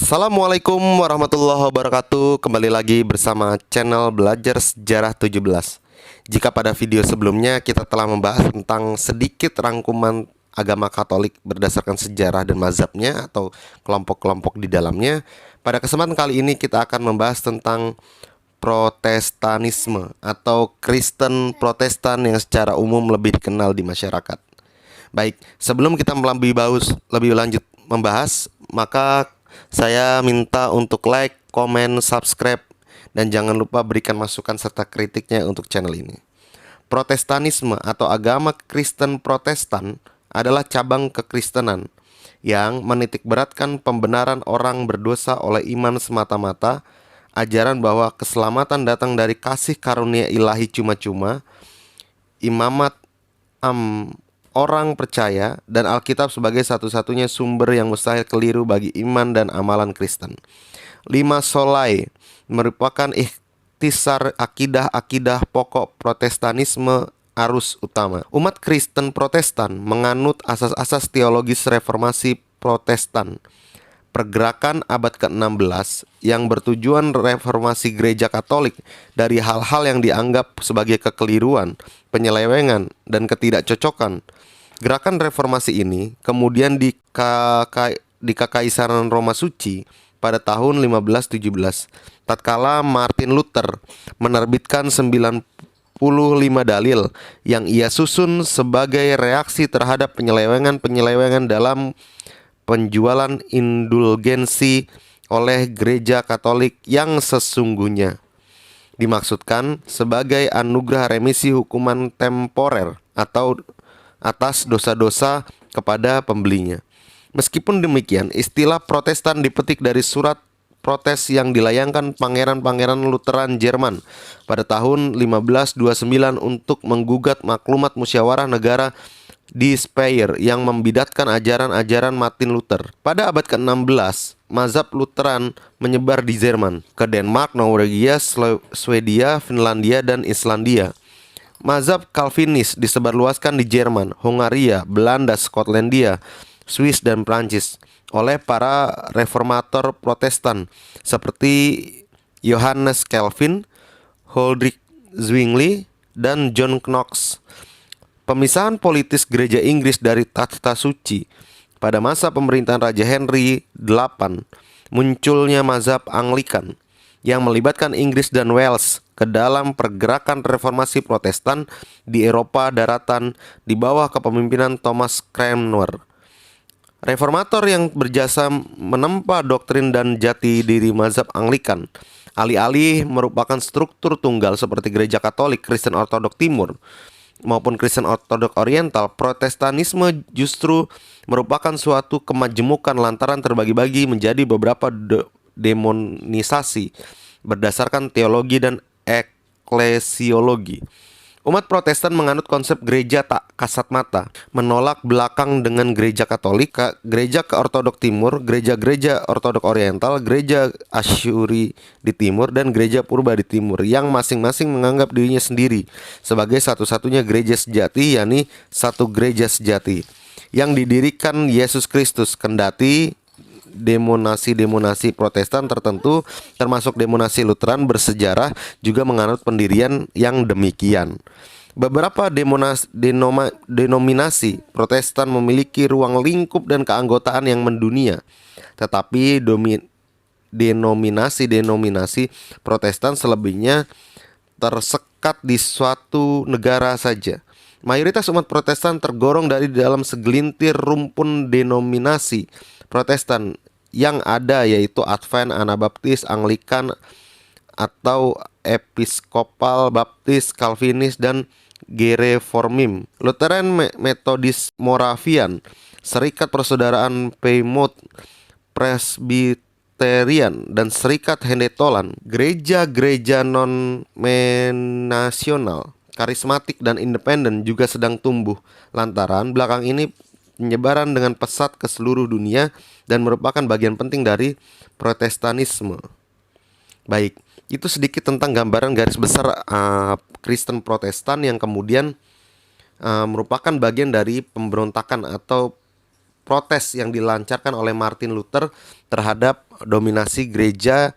Assalamualaikum warahmatullahi wabarakatuh. Kembali lagi bersama channel Belajar Sejarah 17. Jika pada video sebelumnya kita telah membahas tentang sedikit rangkuman agama Katolik berdasarkan sejarah dan mazhabnya atau kelompok-kelompok di dalamnya, pada kesempatan kali ini kita akan membahas tentang Protestanisme atau Kristen Protestan yang secara umum lebih dikenal di masyarakat. Baik, sebelum kita lebih lanjut membahas, maka saya minta untuk like, komen, subscribe, dan jangan lupa berikan masukan serta kritiknya untuk channel ini. Protestanisme atau agama Kristen Protestan adalah cabang kekristenan yang menitikberatkan pembenaran orang berdosa oleh iman semata-mata, ajaran bahwa keselamatan datang dari kasih karunia ilahi cuma-cuma, imamat orang percaya, dan Alkitab sebagai satu-satunya sumber yang mustahil keliru bagi iman dan amalan Kristen. Lima solai merupakan ikhtisar akidah-akidah pokok Protestanisme arus utama. Umat Kristen Protestan menganut asas-asas teologis reformasi Protestan. Pergerakan abad ke-16 yang bertujuan reformasi gereja Katolik dari hal-hal yang dianggap sebagai kekeliruan, penyelewengan, dan ketidakcocokan. Gerakan reformasi ini kemudian di Kekaisaran Roma Suci pada tahun 1517, tatkala Martin Luther menerbitkan 95 dalil yang ia susun sebagai reaksi terhadap penyelewengan dalam penjualan indulgensi oleh gereja Katolik yang sesungguhnya dimaksudkan sebagai anugerah remisi hukuman temporer atau atas dosa-dosa kepada pembelinya. Meskipun demikian, istilah Protestan dipetik dari surat protes yang dilayangkan pangeran-pangeran Lutheran Jerman pada tahun 1529 untuk menggugat maklumat musyawarah negara di Speyer yang membidatkan ajaran-ajaran Martin Luther. Pada abad ke-16, mazhab Lutheran menyebar di Jerman, ke Denmark, Norwegia, Swedia, Finlandia, dan Islandia. Mazhab Calvinis disebarluaskan di Jerman, Hongaria, Belanda, Skotlandia, Swiss, dan Prancis oleh para reformator Protestan seperti Johannes Calvin, Huldrych Zwingli, dan John Knox. Pemisahan politis gereja Inggris dari takhta suci pada masa pemerintahan Raja Henry VIII, munculnya mazhab Anglikan yang melibatkan Inggris dan Wales ke dalam pergerakan reformasi Protestan di Eropa daratan di bawah kepemimpinan Thomas Cranmer. Reformator yang berjasa menempa doktrin dan jati diri mazhab Anglikan alih-alih merupakan struktur tunggal seperti gereja Katolik, Kristen Ortodok Timur maupun Kristen Ortodok Oriental. Protestanisme justru merupakan suatu kemajemukan lantaran terbagi-bagi menjadi beberapa demonisasi berdasarkan teologi dan eklesiologi. Umat Protestan menganut konsep gereja tak kasat mata, menolak belakang dengan gereja Katolik, gereja Ortodok Timur, gereja-gereja Ortodok Oriental, gereja Asyuri di Timur, dan gereja Purba di Timur, yang masing-masing menganggap dirinya sendiri sebagai satu-satunya gereja sejati, yakni satu gereja sejati yang didirikan Yesus Kristus. Kendati demonasi Protestan tertentu termasuk demonasi Lutheran bersejarah juga menganut pendirian yang demikian. Beberapa denominasi Protestan memiliki ruang lingkup dan keanggotaan yang mendunia, tetapi denominasi Protestan selebihnya tersekat di suatu negara saja. Mayoritas umat Protestan tergolong dari dalam segelintir rumpun denominasi Protestan yang ada, yaitu Advent, Anabaptis, Anglikan atau Episkopal, Baptis, Calvinis, dan Gereformim, Lutheran, Metodis, Moravian, Serikat Persaudaraan Plymouth, Presbyterian, dan Serikat Hendertolan. Gereja-gereja non-menasional, karismatik, dan independen juga sedang tumbuh lantaran belakang ini penyebaran dengan pesat ke seluruh dunia dan merupakan bagian penting dari Protestanisme. Baik, itu sedikit tentang gambaran garis besar Kristen Protestan yang kemudian merupakan bagian dari pemberontakan atau protes yang dilancarkan oleh Martin Luther terhadap dominasi gereja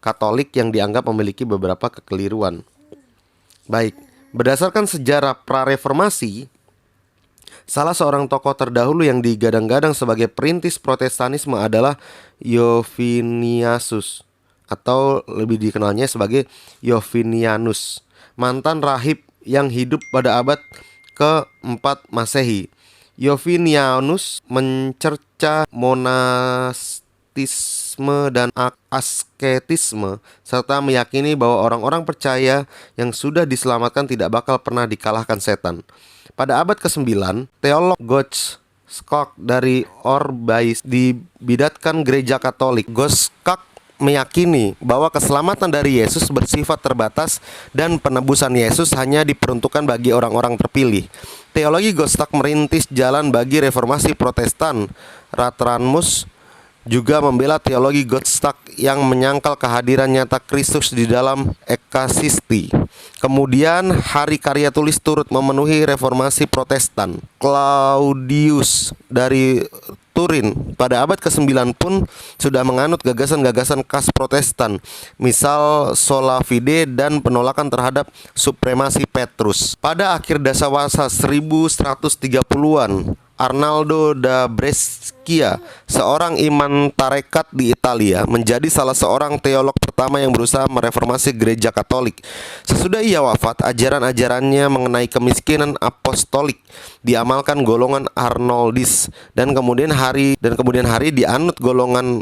Katolik yang dianggap memiliki beberapa kekeliruan. Baik, berdasarkan sejarah pra-reformasi, salah seorang tokoh terdahulu yang digadang-gadang sebagai perintis Protestanisme adalah Yovinianus, atau lebih dikenalnya sebagai Yovinianus, mantan rahib yang hidup pada abad ke-4 Masehi. Yovinianus mencerca monastisme dan asketisme, serta meyakini bahwa orang-orang percaya yang sudah diselamatkan tidak bakal pernah dikalahkan setan. Pada abad ke-9, teolog Gottskalk dari Orbeis dibidatkan gereja Katolik. Gottskalk meyakini bahwa keselamatan dari Yesus bersifat terbatas dan penebusan Yesus hanya diperuntukkan bagi orang-orang terpilih. Teologi Gottskalk merintis jalan bagi reformasi Protestan. Ratranmus juga membela teologi Gottskalk yang menyangkal kehadiran nyata Kristus di dalam ekasisti. Kemudian hari karya tulis turut memenuhi reformasi Protestan. Claudius dari Turin pada abad ke-9 pun sudah menganut gagasan-gagasan khas Protestan, misal sola fide dan penolakan terhadap supremasi Petrus. Pada akhir dasawarsa 1130-an, Arnaldo da Brescia, seorang imam tarekat di Italia, menjadi salah seorang teolog pertama yang berusaha mereformasi gereja Katolik. Sesudah ia wafat, ajaran-ajarannya mengenai kemiskinan apostolik diamalkan golongan Arnoldis, dan kemudian hari dianut golongan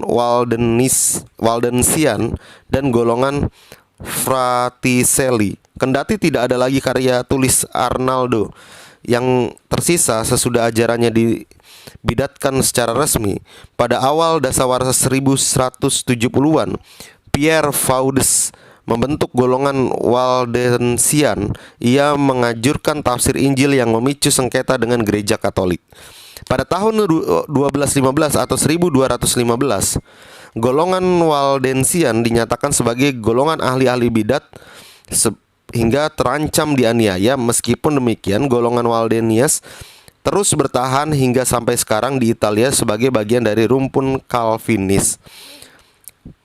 Waldensian dan golongan Fraticelli. Kendati tidak ada lagi karya tulis Arnaldo yang tersisa sesudah ajarannya dibidatkan secara resmi, pada awal dasawarsa 1170-an, Pierre Faudes membentuk golongan Waldensian. Ia mengajurkan tafsir Injil yang memicu sengketa dengan gereja Katolik. Pada tahun 1215 atau 1215, golongan Waldensian dinyatakan sebagai golongan ahli-ahli bidat hingga terancam dianiaya. Meskipun demikian, golongan Waldensian terus bertahan hingga sampai sekarang di Italia sebagai bagian dari rumpun Calvinis.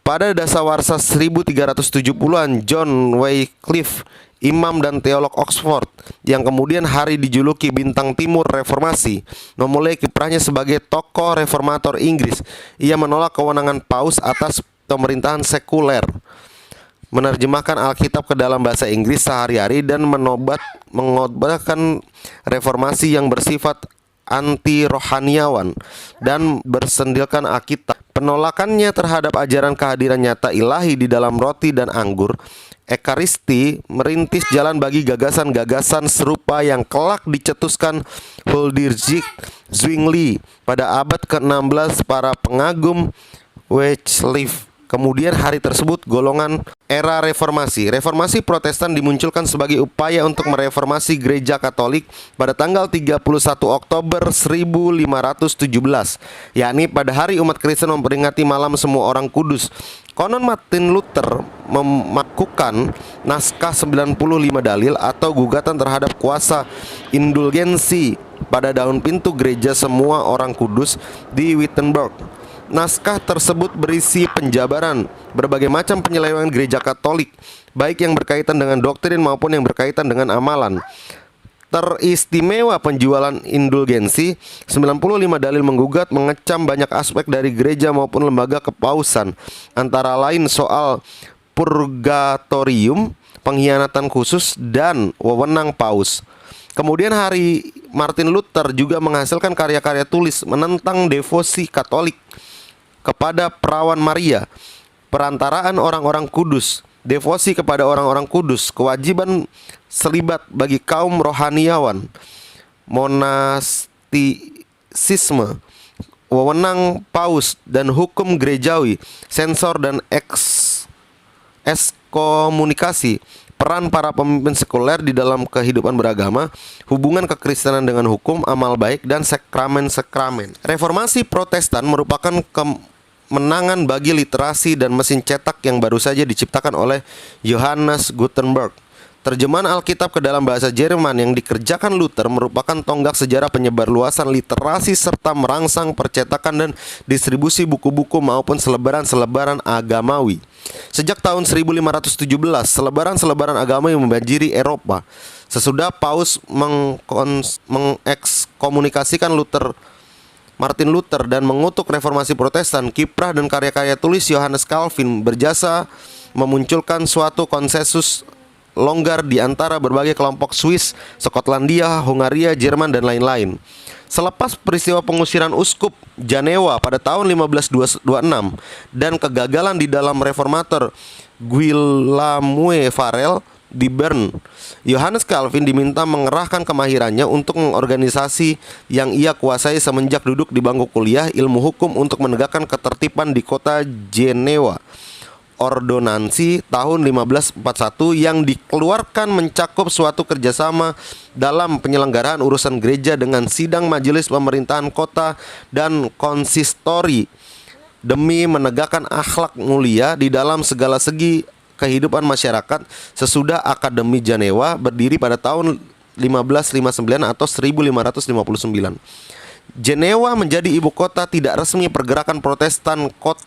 Pada dasawarsa 1370-an, John Wycliffe, imam dan teolog Oxford, yang kemudian hari dijuluki bintang timur reformasi, memulai kiprahnya sebagai tokoh reformator Inggris. Ia menolak kewenangan paus atas pemerintahan sekuler, menerjemahkan Alkitab ke dalam bahasa Inggris sehari-hari, dan mengobatkan reformasi yang bersifat anti rohaniawan dan bersendilkan Alkitab. Penolakannya terhadap ajaran kehadiran nyata ilahi di dalam roti dan anggur, Ekaristi, merintis jalan bagi gagasan-gagasan serupa yang kelak dicetuskan Huldrych Zwingli pada abad ke-16 para pengagum Wycliffe. Kemudian hari tersebut golongan era reformasi. Reformasi Protestan dimunculkan sebagai upaya untuk mereformasi gereja Katolik pada tanggal 31 Oktober 1517, yakni pada hari umat Kristen memperingati malam semua orang kudus. Konon Martin Luther memakukan naskah 95 dalil atau gugatan terhadap kuasa indulgensi pada daun pintu gereja semua orang kudus di Wittenberg. Naskah tersebut berisi penjabaran berbagai macam penyelewengan gereja Katolik, baik yang berkaitan dengan doktrin maupun yang berkaitan dengan amalan. Teristimewa penjualan indulgensi, 95 dalil menggugat mengecam banyak aspek dari gereja maupun lembaga kepausan, antara lain soal purgatorium, pengkhianatan khusus, dan wewenang paus. Kemudian hari Martin Luther juga menghasilkan karya-karya tulis menentang devosi Katolik kepada perawan Maria, perantaraan orang-orang kudus, devosi kepada orang-orang kudus, kewajiban selibat bagi kaum rohaniawan, monastisisme, wewenang paus dan hukum gerejawi, sensor dan ekskomunikasi, peran para pemimpin sekuler di dalam kehidupan beragama, hubungan kekristenan dengan hukum, amal baik, dan sakramen-sakramen. Reformasi Protestan merupakan kemenangan bagi literasi dan mesin cetak yang baru saja diciptakan oleh Johannes Gutenberg. Terjemahan Alkitab ke dalam bahasa Jerman yang dikerjakan Luther merupakan tonggak sejarah penyebar luasan literasi serta merangsang percetakan dan distribusi buku-buku maupun selebaran-selebaran agamawi. Sejak tahun 1517, selebaran-selebaran agamawi membanjiri Eropa. Sesudah Paus mengekskomunikasikan Martin Luther dan mengutuk reformasi Protestan, kiprah dan karya-karya tulis Johannes Calvin berjasa memunculkan suatu konsensus longgar di antara berbagai kelompok Swiss, Skotlandia, Hungaria, Jerman, dan lain-lain. Selepas peristiwa pengusiran uskup Janewa pada tahun 1526 dan kegagalan di dalam reformator Guillaume Farel di Bern, Johannes Calvin diminta mengerahkan kemahirannya untuk mengorganisasi yang ia kuasai semenjak duduk di bangku kuliah ilmu hukum untuk menegakkan ketertiban di kota Jenewa. Ordonansi tahun 1541 yang dikeluarkan mencakup suatu kerjasama dalam penyelenggaraan urusan gereja dengan sidang majelis pemerintahan kota dan konsistori demi menegakkan akhlak mulia di dalam segala segi kehidupan masyarakat. Sesudah Akademi Janewa berdiri pada tahun 1559 atau 1559. Jenewa menjadi ibu kota tidak resmi pergerakan Protestan kota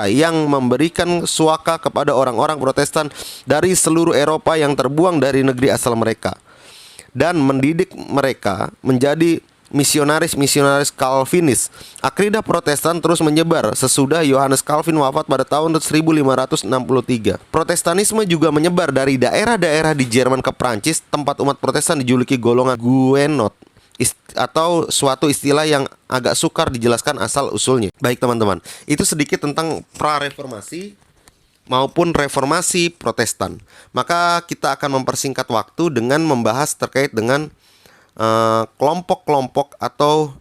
yang memberikan suaka kepada orang-orang Protestan dari seluruh Eropa yang terbuang dari negeri asal mereka dan mendidik mereka menjadi misionaris-misionaris Calvinis. Akidah Protestan terus menyebar sesudah Johannes Calvin wafat pada tahun 1563. Protestanisme juga menyebar dari daerah-daerah di Jerman ke Prancis, tempat umat Protestan dijuluki golongan Guenot, atau suatu istilah yang agak sukar dijelaskan asal-usulnya. Baik teman-teman, itu sedikit tentang pra-reformasi maupun reformasi Protestan. Maka kita akan mempersingkat waktu dengan membahas terkait dengan kelompok-kelompok atau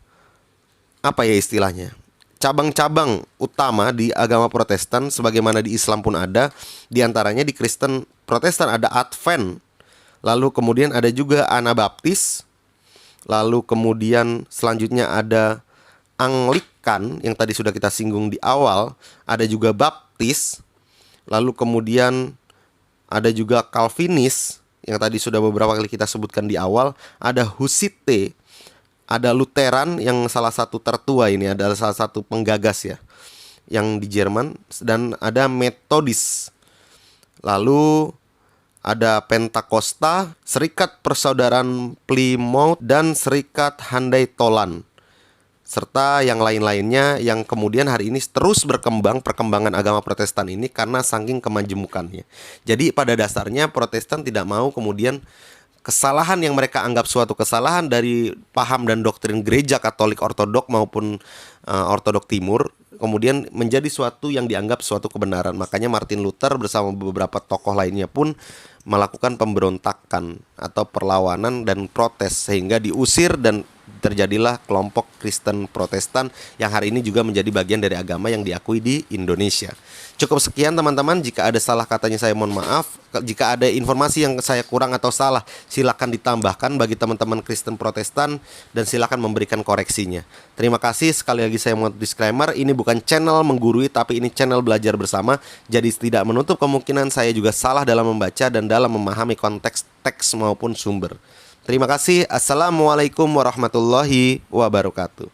apa ya istilahnya, cabang-cabang utama di agama Protestan, sebagaimana di Islam pun ada. Di antaranya di Kristen Protestan ada Advent, lalu kemudian ada juga Anabaptis, lalu kemudian selanjutnya ada Anglikan yang tadi sudah kita singgung di awal, ada juga Baptis, lalu kemudian ada juga Calvinis yang tadi sudah beberapa kali kita sebutkan di awal, ada Hussite, ada Lutheran yang salah satu tertua ini adalah salah satu penggagas ya yang di Jerman, dan ada Metodis. Lalu ada Pentakosta, Serikat Persaudaraan Plymouth, dan Serikat Handai Tolan, serta yang lain-lainnya yang kemudian hari ini terus berkembang perkembangan agama Protestan ini karena saking kemajemukannya. Jadi pada dasarnya Protestan tidak mau kemudian kesalahan yang mereka anggap suatu kesalahan dari paham dan doktrin gereja Katolik Ortodok maupun Ortodok Timur kemudian menjadi suatu yang dianggap suatu kebenaran. Makanya Martin Luther bersama beberapa tokoh lainnya pun melakukan pemberontakan atau perlawanan dan protes sehingga diusir dan terjadilah kelompok Kristen Protestan yang hari ini juga menjadi bagian dari agama yang diakui di Indonesia. Cukup sekian teman-teman, jika ada salah katanya saya mohon maaf. Jika ada informasi yang saya kurang atau salah, silakan ditambahkan bagi teman-teman Kristen Protestan dan silakan memberikan koreksinya. Terima kasih. Sekali lagi saya mau disclaimer, ini bukan channel menggurui tapi ini channel belajar bersama. Jadi tidak menutup kemungkinan saya juga salah dalam membaca dan dalam memahami konteks teks maupun sumber. Terima kasih. Assalamualaikum warahmatullahi wabarakatuh.